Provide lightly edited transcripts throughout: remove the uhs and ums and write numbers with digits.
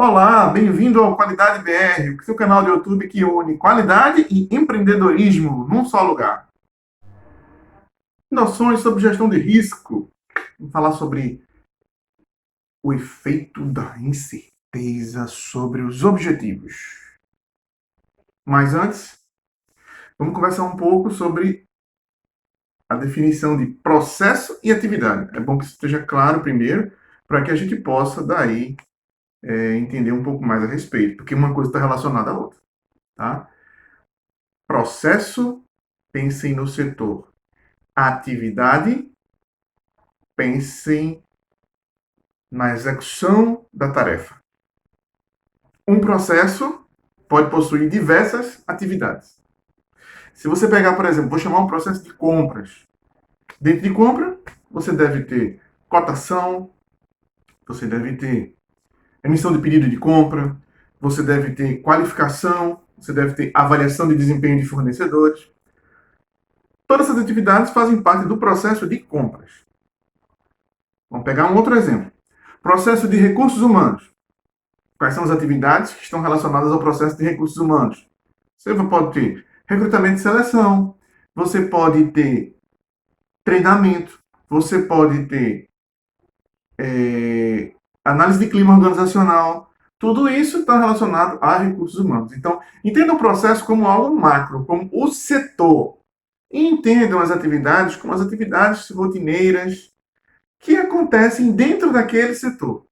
Olá, bem-vindo ao Qualidade BR, o seu canal de YouTube que une qualidade e empreendedorismo num só lugar. Noções sobre gestão de risco. Vamos falar sobre o efeito da incerteza sobre os objetivos. Mas antes, vamos conversar um pouco sobre a definição de processo e atividade. É bom que isso esteja claro primeiro, para que a gente possa daí entender um pouco mais a respeito, porque uma coisa está relacionada à outra. Tá? Processo, pensem no setor. Atividade, pensem na execução da tarefa. Um processo pode possuir diversas atividades. Se você pegar, por exemplo, vou chamar um processo de compras. Dentro de compra, você deve ter cotação, você deve ter emissão de pedido de compra, você deve ter qualificação, você deve ter avaliação de desempenho de fornecedores. Todas essas atividades fazem parte do processo de compras. Vamos pegar um outro exemplo. Processo de recursos humanos. Quais são as atividades que estão relacionadas ao processo de recursos humanos? Você pode ter recrutamento e seleção, você pode ter treinamento, você pode ter análise de clima organizacional. Tudo isso está relacionado a recursos humanos. Então, entenda o processo como algo macro, como o setor. E entendam as atividades como as atividades rotineiras que acontecem dentro daquele setor.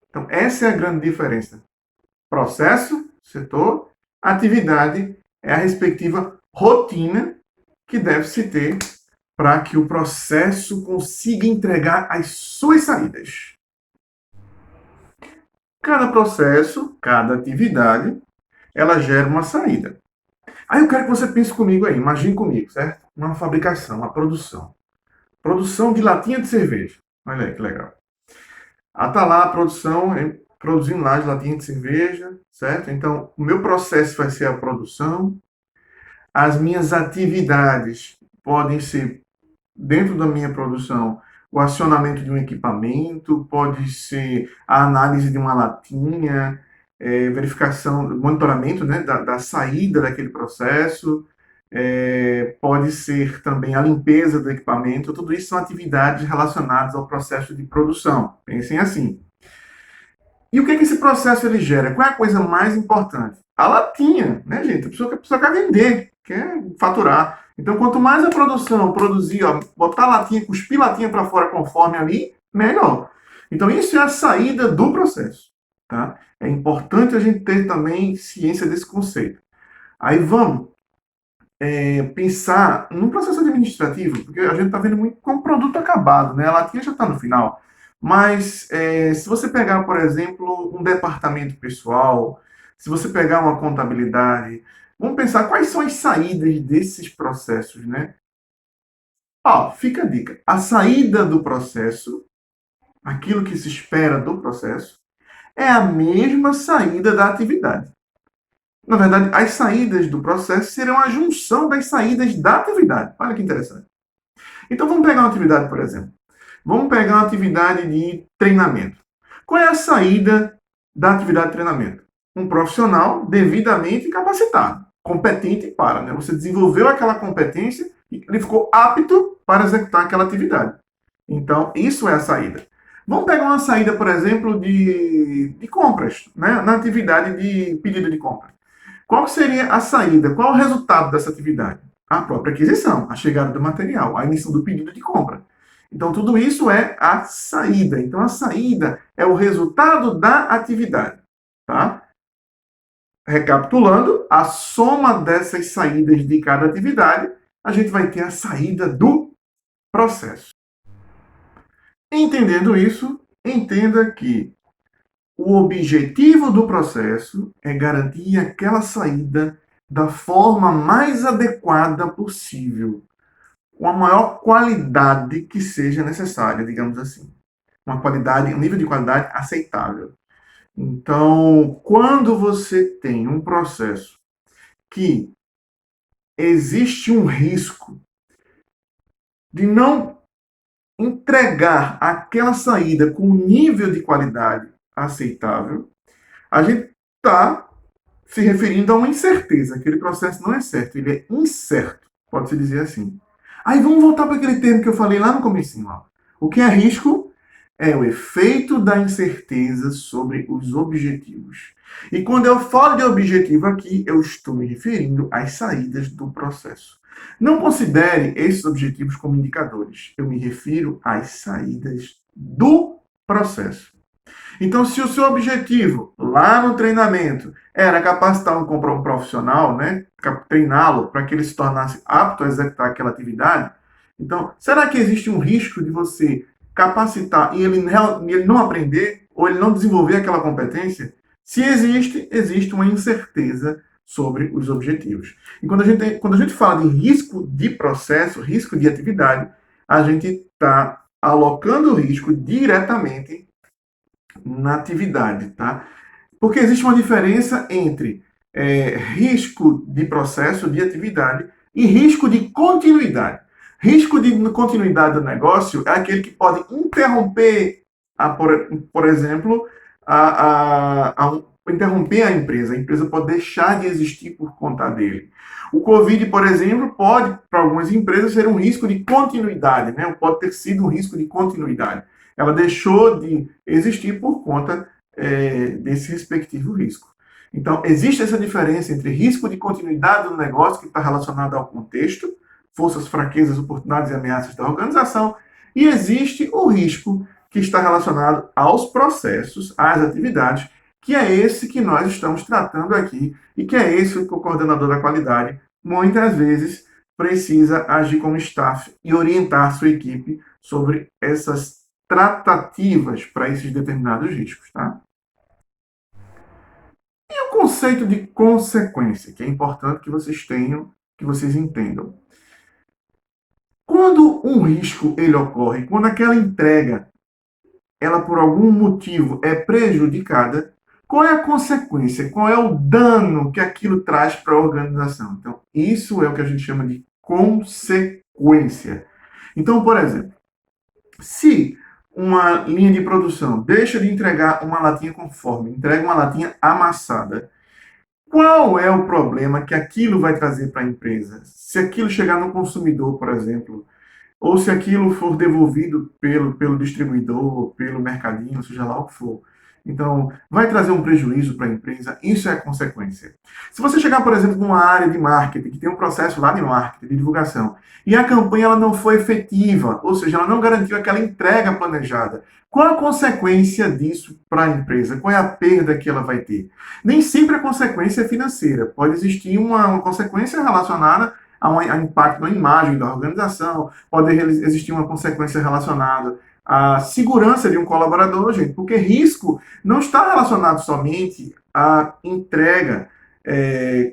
Então, essa é a grande diferença. Processo, setor, atividade é a respectiva rotina que deve se ter para que o processo consiga entregar as suas saídas. Cada processo, cada atividade, ela gera uma saída. Aí eu quero que você pense comigo aí, imagine comigo, certo? Uma fabricação, uma produção. Produção de latinha de cerveja. Olha aí que legal. Tá lá a produção, produzindo lá de latinha de cerveja, certo? Então, o meu processo vai ser a produção. As minhas atividades podem ser, dentro da minha produção, o acionamento de um equipamento, pode ser a análise de uma latinha, verificação, monitoramento, né, da saída daquele processo, pode ser também a limpeza do equipamento, tudo isso são atividades relacionadas ao processo de produção. Pensem assim. E o que, que esse processo ele gera? Qual é a coisa mais importante? A latinha, né, gente? A pessoa quer vender, quer faturar. Então, quanto mais a produção produzir, ó, botar latinha, cuspir latinha para fora conforme ali, melhor. Então, isso é a saída do processo. Tá? É importante a gente ter também ciência desse conceito. Aí vamos pensar no processo administrativo, porque a gente está vendo muito como produto acabado, né? A latinha já está no final. Mas se você pegar, por exemplo, um departamento pessoal, se você pegar uma contabilidade, vamos pensar quais são as saídas desses processos, né? Ó, fica a dica. A saída do processo, aquilo que se espera do processo, é a mesma saída da atividade. Na verdade, as saídas do processo serão a junção das saídas da atividade. Olha que interessante. Então vamos pegar uma atividade, por exemplo. Vamos pegar uma atividade de treinamento. Qual é a saída da atividade de treinamento? Um profissional devidamente capacitado, competente para, né? Você desenvolveu aquela competência e ele ficou apto para executar aquela atividade. Então, isso é a saída. Vamos pegar uma saída, por exemplo, de compras, né? Na atividade de pedido de compra. Qual seria a saída? Qual o resultado dessa atividade? A própria aquisição, a chegada do material, a emissão do pedido de compra. Então, tudo isso é a saída. Então, a saída é o resultado da atividade. Tá? Recapitulando, a soma dessas saídas de cada atividade, a gente vai ter a saída do processo. Entendendo isso, entenda que o objetivo do processo é garantir aquela saída da forma mais adequada possível, com a maior qualidade que seja necessária, digamos assim. Uma qualidade, um nível de qualidade aceitável. Então, quando você tem um processo que existe um risco de não entregar aquela saída com um nível de qualidade aceitável, A gente está se referindo a uma incerteza. Aquele processo não é certo, ele é incerto, pode-se dizer assim. Aí vamos voltar para aquele termo que eu falei lá no comecinho. Ó. O que é risco é o efeito da incerteza sobre os objetivos. E quando eu falo de objetivo aqui, eu estou me referindo às saídas do processo. Não considere esses objetivos como indicadores. Eu me refiro às saídas do processo. Então, se o seu objetivo lá no treinamento era capacitar um profissional, né, treiná-lo para que ele se tornasse apto a executar aquela atividade, então, será que existe um risco de você capacitar e ele não aprender ou ele não desenvolver aquela competência? Se existe, existe uma incerteza sobre os objetivos. E quando a gente fala de risco de processo, risco de atividade, a gente está alocando o risco diretamente na atividade, tá? Porque existe uma diferença entre risco de processo, de atividade, e risco de continuidade. Risco de continuidade do negócio é aquele que pode interromper, por exemplo, interromper a empresa. A empresa pode deixar de existir por conta dele. O Covid, por exemplo, pode, para algumas empresas, ser um risco de continuidade, né? Pode ter sido um risco de continuidade. Ela deixou de existir por conta desse respectivo risco. Então, existe essa diferença entre risco de continuidade do negócio, que está relacionado ao contexto, forças, fraquezas, oportunidades e ameaças da organização, e existe o risco que está relacionado aos processos, às atividades, que é esse que nós estamos tratando aqui e que é esse que o coordenador da qualidade, muitas vezes, precisa agir como staff e orientar sua equipe sobre essas tratativas para esses determinados riscos, tá? E o conceito de consequência, que é importante que vocês tenham, que vocês entendam. Quando um risco ele ocorre, quando aquela entrega, ela por algum motivo é prejudicada, qual é a consequência? Qual é o dano que aquilo traz para a organização? Então, isso é o que a gente chama de consequência. Então, por exemplo, se uma linha de produção deixa de entregar uma latinha conforme, entrega uma latinha amassada, qual é o problema que aquilo vai trazer para a empresa? Se aquilo chegar no consumidor, por exemplo, ou se aquilo for devolvido pelo distribuidor, pelo mercadinho, seja lá o que for. Então, vai trazer um prejuízo para a empresa, isso é a consequência. Se você chegar, por exemplo, numa área de marketing, que tem um processo lá de marketing, de divulgação, e a campanha ela não foi efetiva, ou seja, ela não garantiu aquela entrega planejada, qual a consequência disso para a empresa? Qual é a perda que ela vai ter? Nem sempre a consequência é financeira, pode existir uma consequência relacionada a impacto na imagem da organização, pode existir uma consequência relacionada à segurança de um colaborador, gente, porque risco não está relacionado somente à entrega.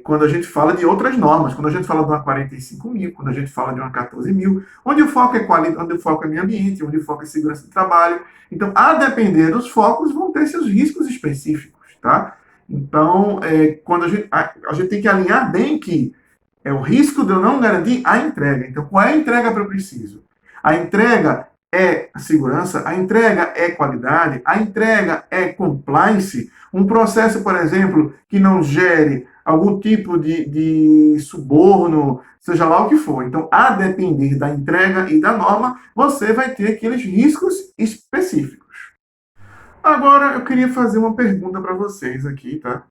Quando a gente fala de outras normas, quando a gente fala de uma 45.000, quando a gente fala de uma 14.000, onde o foco é qualidade, onde o foco é meio ambiente, onde o foco é segurança de trabalho. Então, a depender dos focos, vão ter seus riscos específicos, tá? Então, quando a gente tem que alinhar bem que é o risco de eu não garantir a entrega. Então, qual é a entrega que eu preciso? A entrega é segurança, a entrega é qualidade, a entrega é compliance. Um processo, por exemplo, que não gere algum tipo de suborno, seja lá o que for. Então, a depender da entrega e da norma, você vai ter aqueles riscos específicos. Agora, eu queria fazer uma pergunta para vocês aqui, tá?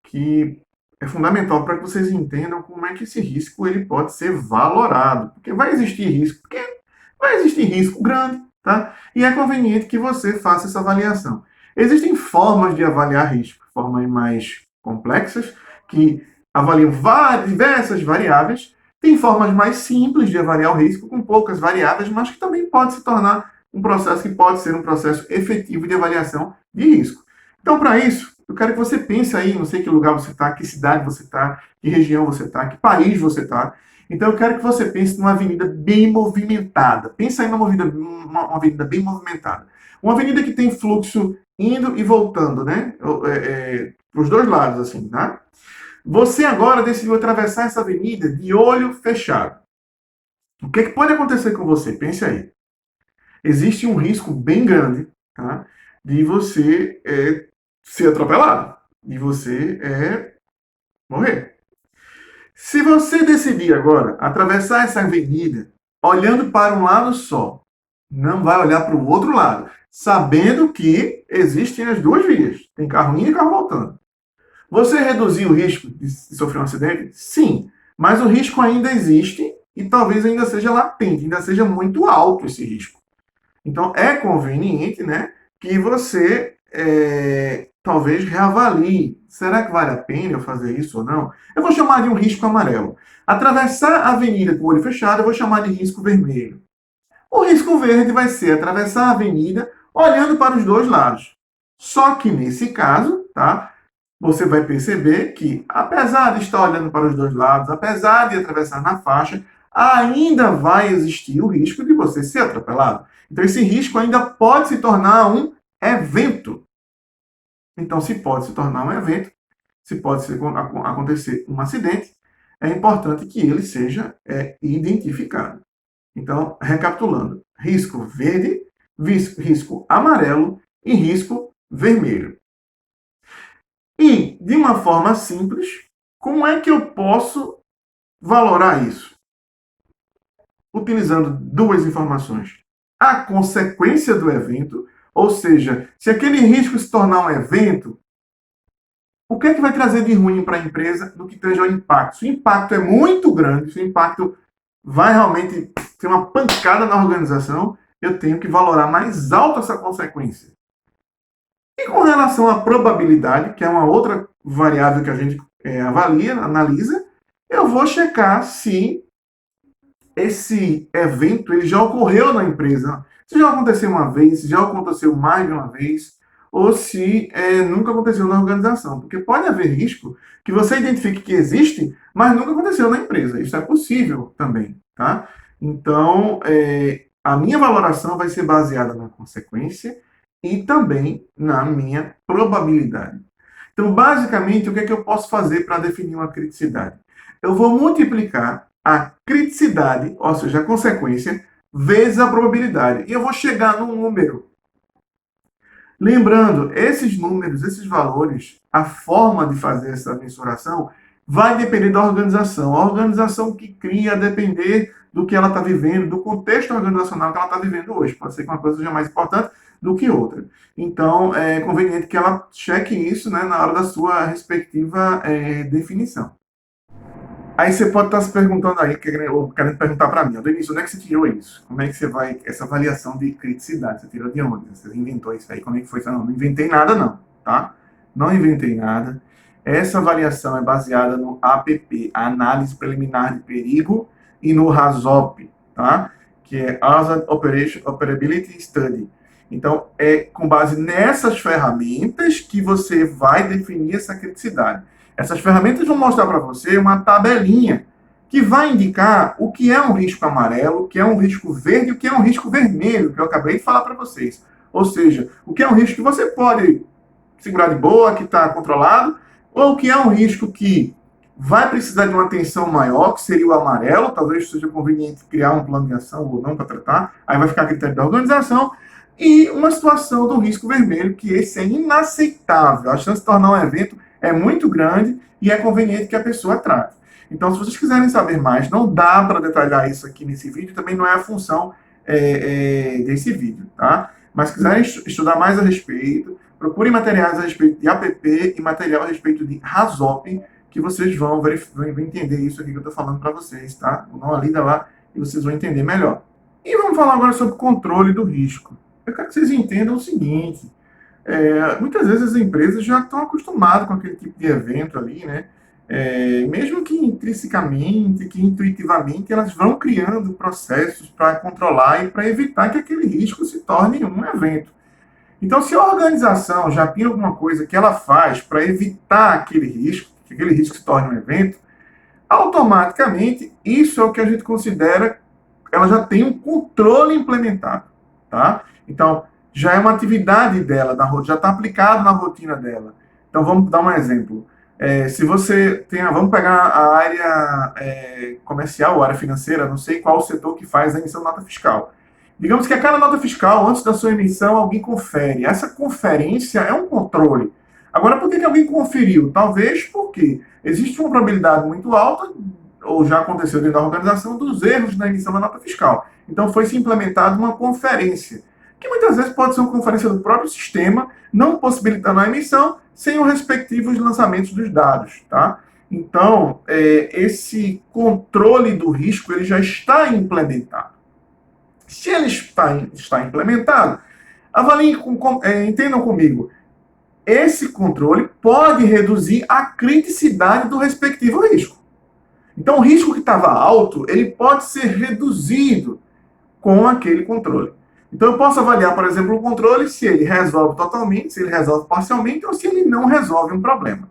Que é fundamental para que vocês entendam como é que esse risco ele pode ser valorado. Porque vai existir risco, porque vai existir risco grande, tá? E é conveniente que você faça essa avaliação. Existem formas de avaliar risco, formas mais complexas, que avaliam diversas variáveis. Tem formas mais simples de avaliar o risco, com poucas variáveis, mas que também pode se tornar um processo que pode ser um processo efetivo de avaliação de risco. Então, para isso, eu quero que você pense aí, não sei que lugar você está, que cidade você está, que região você está, que país você está. Então, eu quero que você pense numa avenida bem movimentada. Pensa aí numa avenida bem movimentada. Uma avenida que tem fluxo indo e voltando, né? Para os dois lados, assim, tá? Você agora decidiu atravessar essa avenida de olho fechado. O que pode acontecer com você? Pense aí. Existe um risco bem grande, tá? De você ser atropelado e você morrer. Se você decidir agora atravessar essa avenida olhando para um lado só, não vai olhar para o outro lado, sabendo que existem as duas vias, tem carro indo e carro voltando. Você reduziu o risco de sofrer um acidente? Sim, mas o risco ainda existe e talvez ainda seja latente, ainda seja muito alto esse risco. Então é conveniente, né, que você talvez reavalie. Será que vale a pena eu fazer isso ou não? Eu vou chamar de um risco amarelo. Atravessar a avenida com o olho fechado, eu vou chamar de risco vermelho. O risco verde vai ser atravessar a avenida olhando para os dois lados. Só que nesse caso, tá? Você vai perceber que, apesar de estar olhando para os dois lados, apesar de atravessar na faixa, ainda vai existir o risco de você ser atropelado. Então, esse risco ainda pode se tornar um evento. Então, se pode se tornar um evento, se pode acontecer um acidente, é importante que ele seja identificado. Então, recapitulando: risco verde, risco amarelo e risco vermelho. E, de uma forma simples, como é que eu posso valorar isso? Utilizando duas informações. A consequência do evento, ou seja, se aquele risco se tornar um evento, o que é que vai trazer de ruim para a empresa do que seja o impacto? Se o impacto é muito grande, se o impacto vai realmente ter uma pancada na organização, eu tenho que valorar mais alto essa consequência. E com relação à probabilidade, que é uma outra variável que a gente avalia, analisa, eu vou checar se esse evento ele já ocorreu na empresa. Se já aconteceu uma vez, se já aconteceu mais de uma vez, ou se nunca aconteceu na organização. Porque pode haver risco que você identifique que existe, mas nunca aconteceu na empresa. Isso é possível também. Tá? Então, a minha valoração vai ser baseada na consequência e também na minha probabilidade. Então, basicamente, o que é que eu posso fazer para definir uma criticidade? Eu vou multiplicar a criticidade, ou seja, a consequência, vezes a probabilidade. E eu vou chegar num número. Lembrando, esses números, esses valores, a forma de fazer essa mensuração vai depender da organização. A organização que cria a depender do que ela está vivendo, do contexto organizacional que ela está vivendo hoje. Pode ser que uma coisa seja mais importante do que outra. Então, é conveniente que ela cheque isso, né, na hora da sua respectiva definição. Aí você pode estar se perguntando aí, ou querendo perguntar para mim, Denise, onde é que você tirou isso? Como é que você vai, essa avaliação de criticidade, você tirou de onde? Você inventou isso aí? Como é que foi? Não, não inventei nada não, tá? Não inventei nada. Essa avaliação é baseada no APP, Análise Preliminar de Perigo, e no RASOP, tá? Que é Hazard Operability Study. Então, é com base nessas ferramentas que você vai definir essa criticidade. Essas ferramentas vão mostrar para você uma tabelinha que vai indicar o que é um risco amarelo, o que é um risco verde e o que é um risco vermelho, que eu acabei de falar para vocês. Ou seja, o que é um risco que você pode segurar de boa, que está controlado, ou o que é um risco que vai precisar de uma atenção maior, que seria o amarelo, talvez seja conveniente criar um plano de ação ou não para tratar, aí vai ficar a critério da organização, e uma situação do risco vermelho, que esse é inaceitável. A chance de tornar um evento é muito grande e é conveniente que a pessoa trate. Então, se vocês quiserem saber mais, não dá para detalhar isso aqui nesse vídeo, também não é a função desse vídeo, tá? Mas se quiserem estudar mais a respeito, procurem materiais a respeito de APP e material a respeito de RASOP, que vocês vão entender isso aqui que eu estou falando para vocês, tá? Vou dar uma lida lá e vocês vão entender melhor. E vamos falar agora sobre o controle do risco. Eu quero que vocês entendam o seguinte: muitas vezes as empresas já estão acostumadas com aquele tipo de evento ali, né? Mesmo que intrinsecamente, que intuitivamente, elas vão criando processos para controlar e para evitar que aquele risco se torne um evento. Então, se a organização já tem alguma coisa que ela faz para evitar aquele risco, que aquele risco se torne um evento, automaticamente isso é o que a gente considera, ela já tem um controle implementado, tá? Então, já é uma atividade dela, já está aplicado na rotina dela. Então, vamos dar um exemplo. Se você tem, vamos pegar a área comercial, a área financeira, não sei qual o setor que faz a emissão de nota fiscal. Digamos que a cada nota fiscal, antes da sua emissão, alguém confere. Essa conferência é um controle. Agora, por que alguém conferiu? Talvez porque existe uma probabilidade muito alta, ou já aconteceu dentro da organização, dos erros na emissão da nota fiscal. Então, foi-se implementada uma conferência, que muitas vezes pode ser uma conferência do próprio sistema, não possibilitando a emissão, sem os respectivos lançamentos dos dados, tá? Então, esse controle do risco ele já está implementado. Se ele está implementado, avaliem, entendam comigo, esse controle pode reduzir a criticidade do respectivo risco. Então, o risco que estava alto, ele pode ser reduzido com aquele controle. Então, eu posso avaliar, por exemplo, o controle se ele resolve totalmente, se ele resolve parcialmente ou se ele não resolve um problema.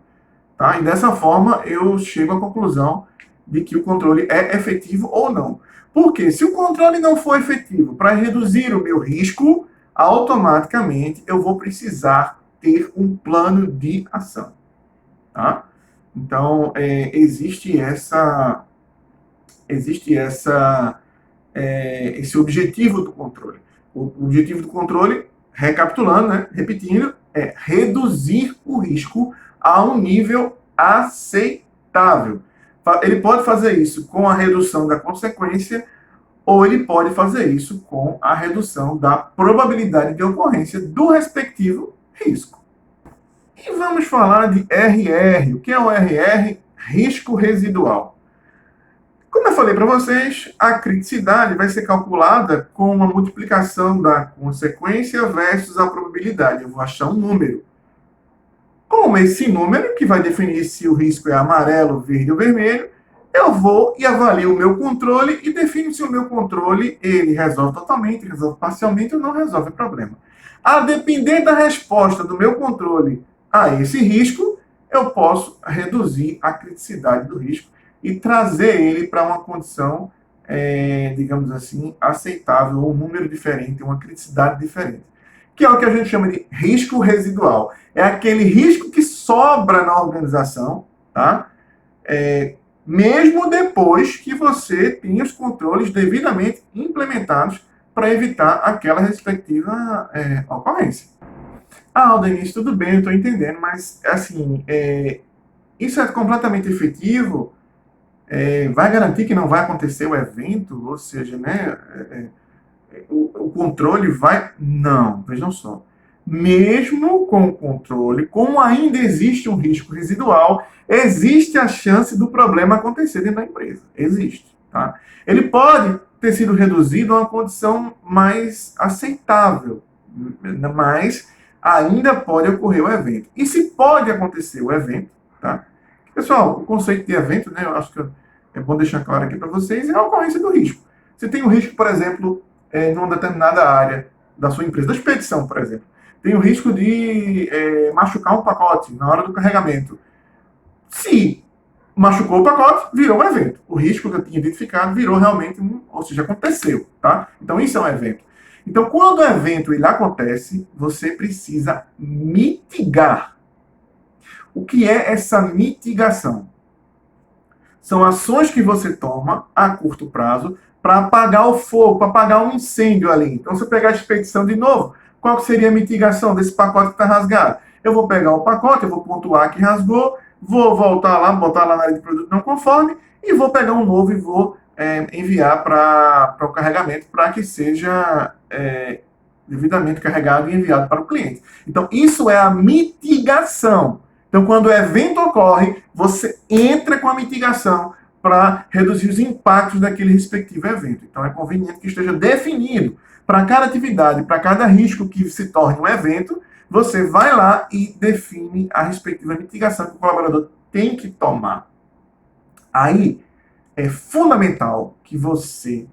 Tá? E dessa forma, eu chego à conclusão de que o controle é efetivo ou não. Porque se o controle não for efetivo para reduzir o meu risco, automaticamente eu vou precisar ter um plano de ação. Tá? Então, existe esse objetivo do controle. O objetivo do controle, recapitulando, né, repetindo, é reduzir o risco a um nível aceitável. Ele pode fazer isso com a redução da consequência ou ele pode fazer isso com a redução da probabilidade de ocorrência do respectivo risco. E vamos falar de RR. O que é o RR? Risco residual. Como eu falei para vocês, a criticidade vai ser calculada com uma multiplicação da consequência versus a probabilidade. Eu vou achar um número. Com esse número, que vai definir se o risco é amarelo, verde ou vermelho, eu vou e avalio o meu controle e defino se o meu controle ele resolve totalmente, resolve parcialmente ou não resolve o problema. A depender da resposta do meu controle a esse risco, eu posso reduzir a criticidade do risco e trazer ele para uma condição, digamos assim, aceitável, ou um número diferente, uma criticidade diferente. Que é o que a gente chama de risco residual. É aquele risco que sobra na organização, tá? Mesmo depois que você tenha os controles devidamente implementados para evitar aquela respectiva ocorrência. Ah, Aldenise, tudo bem, eu estou entendendo, mas, assim, isso é completamente efetivo? Vai garantir que não vai acontecer o evento? Ou seja, né, o controle vai... Não, vejam só. Mesmo com o controle, como ainda existe um risco residual, existe a chance do problema acontecer dentro da empresa. Existe. Tá? Ele pode ter sido reduzido a uma condição mais aceitável, mas ainda pode ocorrer o evento. E se pode acontecer o evento, tá? Pessoal, o conceito de evento, né, eu acho que é bom deixar claro aqui para vocês, é a ocorrência do risco. Você tem um risco, por exemplo, numa determinada área da sua empresa, da expedição, por exemplo. Tem o risco de machucar um pacote na hora do carregamento. Se machucou o pacote, virou um evento. O risco que eu tinha identificado virou realmente ou seja, aconteceu, tá? Então isso é um evento. Então quando o evento ele acontece, você precisa mitigar. O que é essa mitigação? São ações que você toma a curto prazo para apagar o fogo, para apagar um incêndio ali. Então, se eu pegar a expedição de novo, qual seria a mitigação desse pacote que está rasgado? Eu vou pegar o pacote, eu vou pontuar que rasgou, vou voltar lá, botar lá na área de produto não conforme e vou pegar um novo e vou enviar para o carregamento para que seja devidamente carregado e enviado para o cliente. Então, isso é a mitigação. Então, quando o evento ocorre, você entra com a mitigação para reduzir os impactos daquele respectivo evento. Então, é conveniente que esteja definido para cada atividade, para cada risco que se torne um evento, você vai lá e define a respectiva mitigação que o colaborador tem que tomar. Aí, é fundamental que você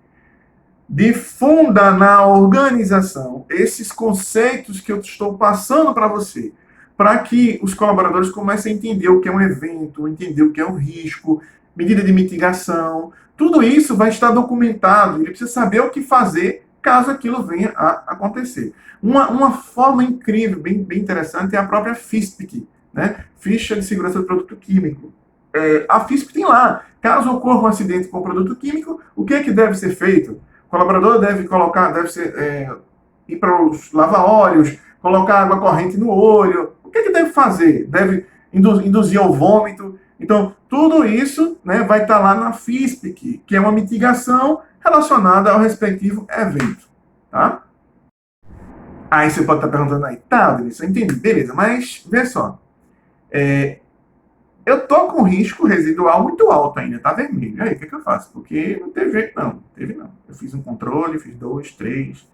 difunda na organização esses conceitos que eu estou passando para você, para que os colaboradores comecem a entender o que é um evento, entender o que é um risco, medida de mitigação. Tudo isso vai estar documentado. Ele precisa saber o que fazer caso aquilo venha a acontecer. Uma forma incrível, bem interessante, é a própria FISPIC, né? Ficha de Segurança do Produto Químico. A FISPIC tem lá, caso ocorra um acidente com o produto químico, o que é que deve ser feito? O colaborador deve ir para os lava-óleos, colocar água corrente no olho. O que deve fazer? Deve induzir ao vômito. Então, tudo isso, né, vai estar lá na FISPIC, que é uma mitigação relacionada ao respectivo evento. Tá? Aí você pode estar perguntando aí, tá, Denise, eu entendi, beleza, mas vê só. Eu tô com risco residual muito alto ainda, tá vermelho. E aí, o que eu faço? Porque não teve jeito, não. Não teve, não. Eu fiz um controle, fiz 2, 3,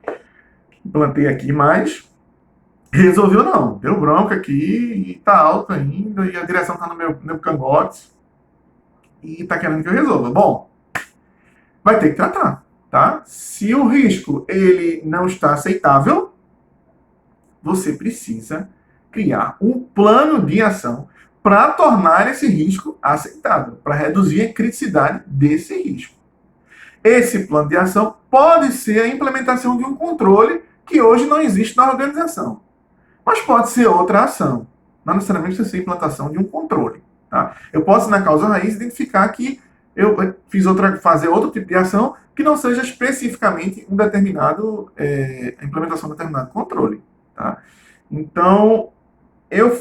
implantei aqui, mas resolveu não. Deu bronca aqui e tá alto ainda, e a direção tá no meu cangote e tá querendo que eu resolva. Bom, vai ter que tratar, tá? Se o risco ele não está aceitável, você precisa criar um plano de ação para tornar esse risco aceitável, para reduzir a criticidade desse risco. Esse plano de ação pode ser a implementação de um controle que hoje não existe na organização, mas pode ser outra ação, não necessariamente precisa ser a implantação de um controle. Tá? Eu posso, na causa raiz, identificar que eu fazer outro tipo de ação que não seja especificamente a implementação de um determinado controle. Tá? Então, eu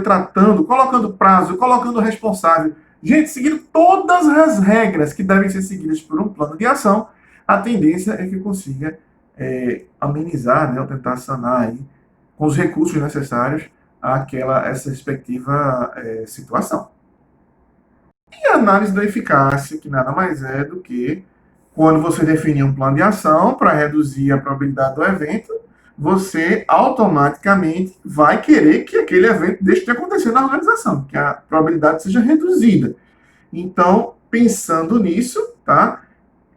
tratando, colocando prazo, colocando responsável, gente, seguindo todas as regras que devem ser seguidas por um plano de ação, a tendência é que consiga amenizar, né, ou tentar sanar aí, com os recursos necessários essa respectiva situação. E a análise da eficácia, que nada mais é do que quando você definir um plano de ação para reduzir a probabilidade do evento, você automaticamente vai querer que aquele evento deixe de acontecer na organização, que a probabilidade seja reduzida. Então, pensando nisso, tá?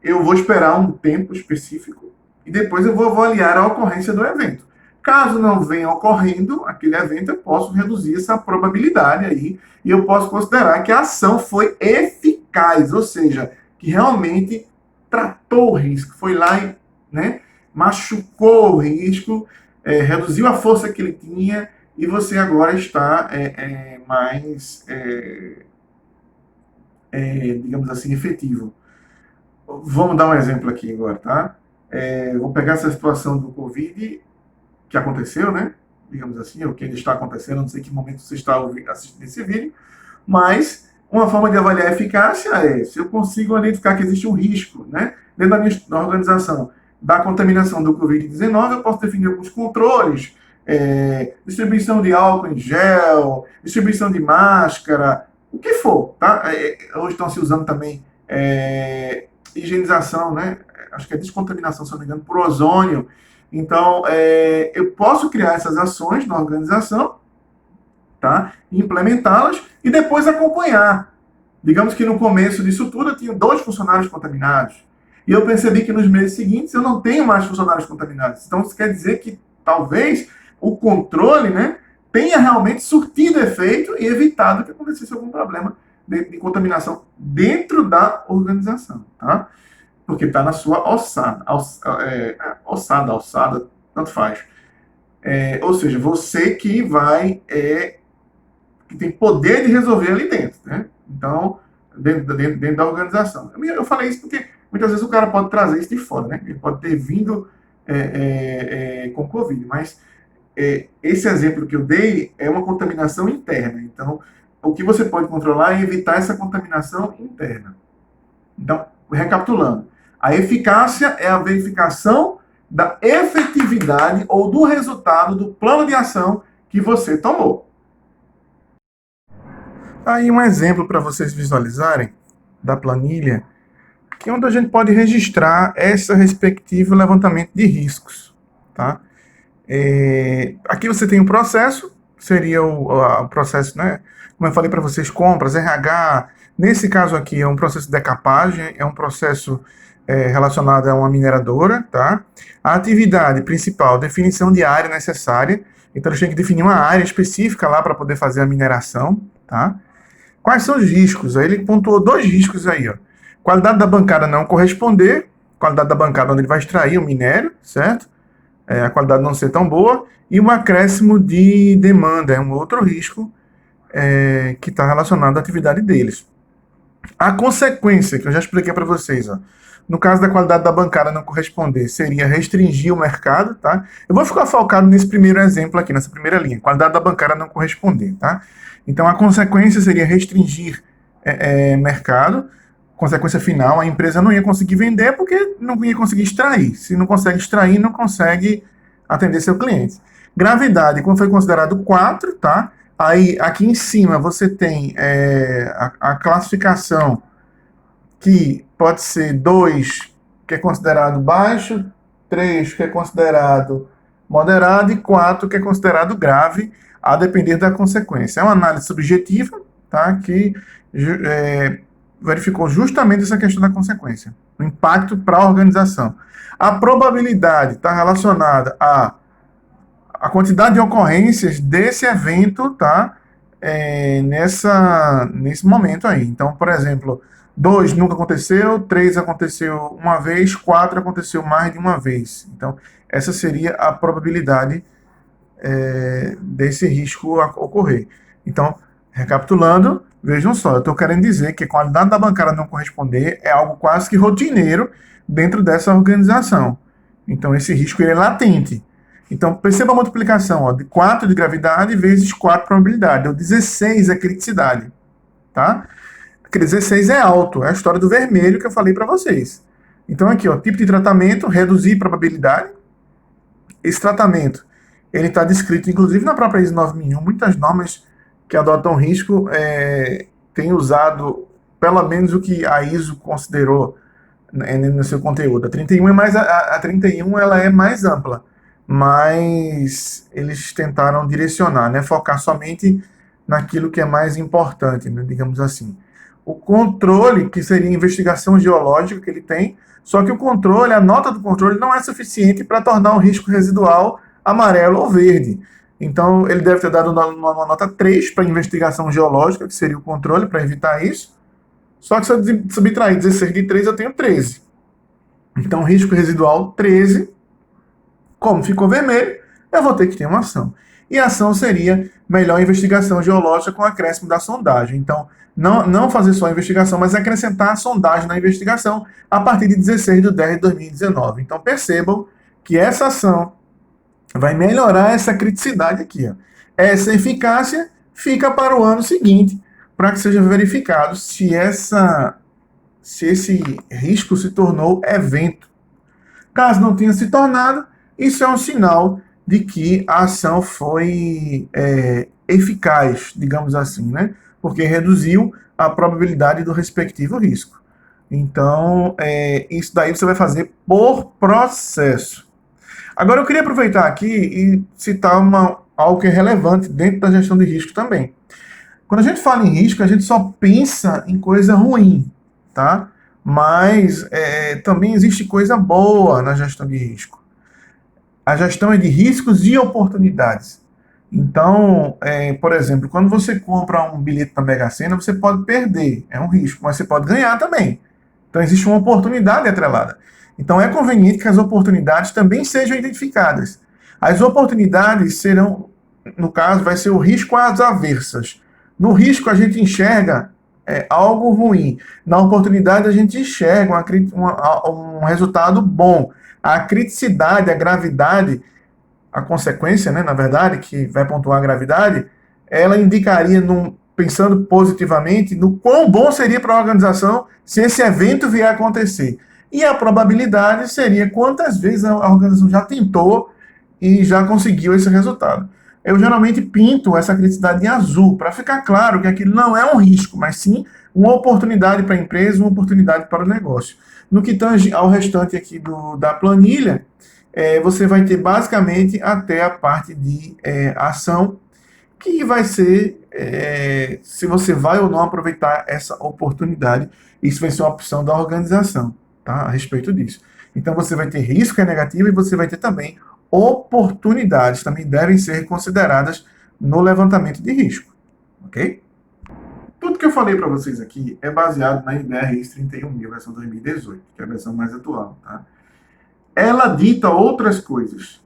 Eu vou esperar um tempo específico e depois eu vou avaliar a ocorrência do evento. Caso não venha ocorrendo aquele evento, eu posso reduzir essa probabilidade aí e eu posso considerar que a ação foi eficaz, ou seja, que realmente tratou o risco, foi lá e, né, machucou o risco, reduziu a força que ele tinha e você agora está mais, digamos assim, efetivo. Vamos dar um exemplo aqui agora, tá? Vou pegar essa situação do Covid que aconteceu, né? Digamos assim, ou que ainda está acontecendo, não sei que momento você está assistindo esse vídeo, mas uma forma de avaliar a eficácia é se eu consigo identificar que existe um risco, né, dentro da minha organização da contaminação do Covid-19, eu posso definir alguns controles, distribuição de álcool em gel, distribuição de máscara, o que for, tá? Hoje estão se usando também higienização, né? Acho que é descontaminação, se não me engano, por ozônio. Então, eu posso criar essas ações na organização, tá? Implementá-las e depois acompanhar. Digamos que no começo disso tudo eu tinha 2 funcionários contaminados. E eu percebi que nos meses seguintes eu não tenho mais funcionários contaminados. Então, isso quer dizer que talvez o controle, né, tenha realmente surtido efeito e evitado que acontecesse algum problema de contaminação dentro da organização, tá? Porque está na sua alçada, tanto faz. Ou seja, você que vai, que tem poder de resolver ali dentro, né? Então, dentro da organização. Eu falei isso porque muitas vezes o cara pode trazer isso de fora, né? Ele pode ter vindo com Covid, mas esse exemplo que eu dei é uma contaminação interna. Então, o que você pode controlar é evitar essa contaminação interna. Então, recapitulando, a eficácia é a verificação da efetividade ou do resultado do plano de ação que você tomou. Aí um exemplo para vocês visualizarem da planilha, que é onde a gente pode registrar esse respectivo levantamento de riscos, tá? Aqui você tem o processo, seria o processo, né? Como eu falei para vocês, compras, RH. Nesse caso aqui é um processo de decapagem, é um processo relacionado a uma mineradora, tá? A atividade principal, definição de área necessária. Então a gente tem que definir uma área específica lá para poder fazer a mineração, tá? Quais são os riscos? Aí ele pontuou 2 riscos aí, ó. Qualidade da bancada não corresponder, qualidade da bancada onde ele vai extrair o minério, certo? A qualidade não ser tão boa, e um acréscimo de demanda, é um outro risco que está relacionado à atividade deles. A consequência, que eu já expliquei para vocês, ó, no caso da qualidade da bancada não corresponder, seria restringir o mercado, tá? Eu vou ficar focado nesse primeiro exemplo aqui, nessa primeira linha, qualidade da bancada não corresponder, tá? Então a consequência seria restringir mercado, consequência final, a empresa não ia conseguir vender porque não ia conseguir extrair. Se não consegue extrair, não consegue atender seu cliente. Gravidade, como foi considerado 4, tá? Aí aqui em cima você tem a classificação que pode ser 2, que é considerado baixo, 3, que é considerado moderado, e 4, que é considerado grave, a depender da consequência. É uma análise subjetiva, tá, que verificou justamente essa questão da consequência, o impacto para a organização. A probabilidade está relacionada a quantidade de ocorrências desse evento, tá, nesse momento aí. Então, por exemplo, 2 nunca aconteceu, 3 aconteceu uma vez, 4 aconteceu mais de uma vez. Então, essa seria a probabilidade desse risco ocorrer. Então, recapitulando, vejam só, eu estou querendo dizer que a qualidade da bancada não corresponder é algo quase que rotineiro dentro dessa organização. Então, esse risco é latente. Então, perceba a multiplicação, ó, de 4 de gravidade vezes 4 probabilidade. Deu 16 a criticidade. Tá? Aquele 16 é alto, é a história do vermelho que eu falei para vocês. Então, aqui, ó, tipo de tratamento, reduzir probabilidade. Esse tratamento, ele está descrito, inclusive, na própria ISO 9001. Muitas normas que adotam risco têm usado, pelo menos, o que a ISO considerou no seu conteúdo. A 31 é mais a 31 ela é mais ampla, mas eles tentaram direcionar, né, focar somente naquilo que é mais importante, né, digamos assim. O controle, que seria a investigação geológica que ele tem, só que o controle, a nota do controle não é suficiente para tornar o risco residual amarelo ou verde. Então, ele deve ter dado uma nota 3 para a investigação geológica, que seria o controle, para evitar isso. Só que se eu subtrair 16 de 3, eu tenho 13. Então, risco residual 13. Como ficou vermelho, eu vou ter que ter uma ação. E a ação seria melhor investigação geológica com acréscimo da sondagem. Então, não fazer só a investigação, mas acrescentar a sondagem na investigação a partir de 16 de 10 de 2019. Então, percebam que essa ação vai melhorar essa criticidade aqui. Ó. Essa eficácia fica para o ano seguinte, para que seja verificado se esse risco se tornou evento. Caso não tenha se tornado, isso é um sinal de que a ação foi eficaz, digamos assim, né? Porque reduziu a probabilidade do respectivo risco. Então, isso daí você vai fazer por processo. Agora, eu queria aproveitar aqui e citar algo que é relevante dentro da gestão de risco também. Quando a gente fala em risco, a gente só pensa em coisa ruim, tá? Mas também existe coisa boa na gestão de risco. A gestão é de riscos e oportunidades. Então, por exemplo, quando você compra um bilhete da Mega Sena, você pode perder, é um risco, mas você pode ganhar também. Então, existe uma oportunidade atrelada. Então, é conveniente que as oportunidades também sejam identificadas. As oportunidades serão, no caso, vai ser o risco às avessas. No risco, a gente enxerga algo ruim. Na oportunidade, a gente enxerga um resultado bom. A criticidade, a gravidade, a consequência, né, na verdade, que vai pontuar a gravidade, ela indicaria, pensando positivamente, no quão bom seria para a organização se esse evento vier a acontecer. E a probabilidade seria quantas vezes a organização já tentou e já conseguiu esse resultado. Eu geralmente pinto essa criticidade em azul, para ficar claro que aquilo não é um risco, mas sim uma oportunidade para a empresa, uma oportunidade para o negócio. No que tange ao restante aqui da planilha, você vai ter basicamente até a parte de ação, que vai ser se você vai ou não aproveitar essa oportunidade. Isso vai ser uma opção da organização, tá? A respeito disso. Então você vai ter risco que é negativo e você vai ter também oportunidades, também devem ser consideradas no levantamento de risco, ok? Tudo que eu falei para vocês aqui é baseado na IBR 31000, versão 2018, que é a versão mais atual, tá? Ela dita outras coisas,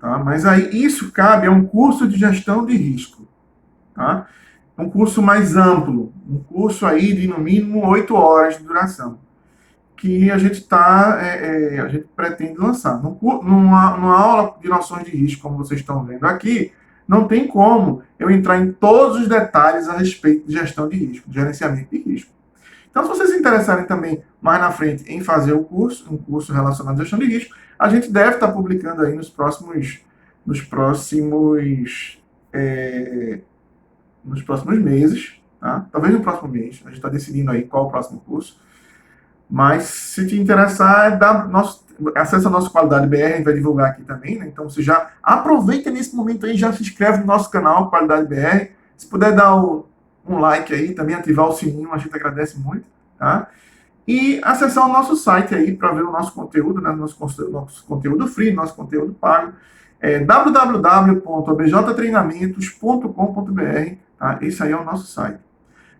tá? Mas aí isso cabe a um curso de gestão de risco, tá? um curso mais amplo, um curso aí de no mínimo 8 horas de duração, que a gente a gente pretende lançar. Numa aula de noções de risco, como vocês estão vendo aqui, não tem como eu entrar em todos os detalhes a respeito de gestão de risco, de gerenciamento de risco. Então, se vocês se interessarem também mais na frente em fazer o curso, um curso relacionado à gestão de risco, a gente deve estar publicando aí é, nos próximos meses, tá? Talvez no próximo mês. A gente está decidindo aí qual é o próximo curso. Mas se te interessar, acessa a nossa Qualidade BR, a gente vai divulgar aqui também, né? Então você já aproveita nesse momento aí, já se inscreve no nosso canal Qualidade BR. Se puder dar um like aí, também ativar o sininho, a gente agradece muito, tá? E acessar o nosso site aí para ver o nosso conteúdo, né? Nosso conteúdo free, nosso conteúdo pago. www.abjtreinamentos.com.br, tá? Esse aí é o nosso site.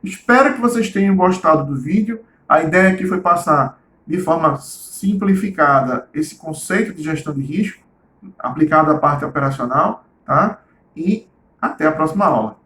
Espero que vocês tenham gostado do vídeo. A ideia aqui foi passar de forma simplificada esse conceito de gestão de risco aplicado à parte operacional, tá? E até a próxima aula.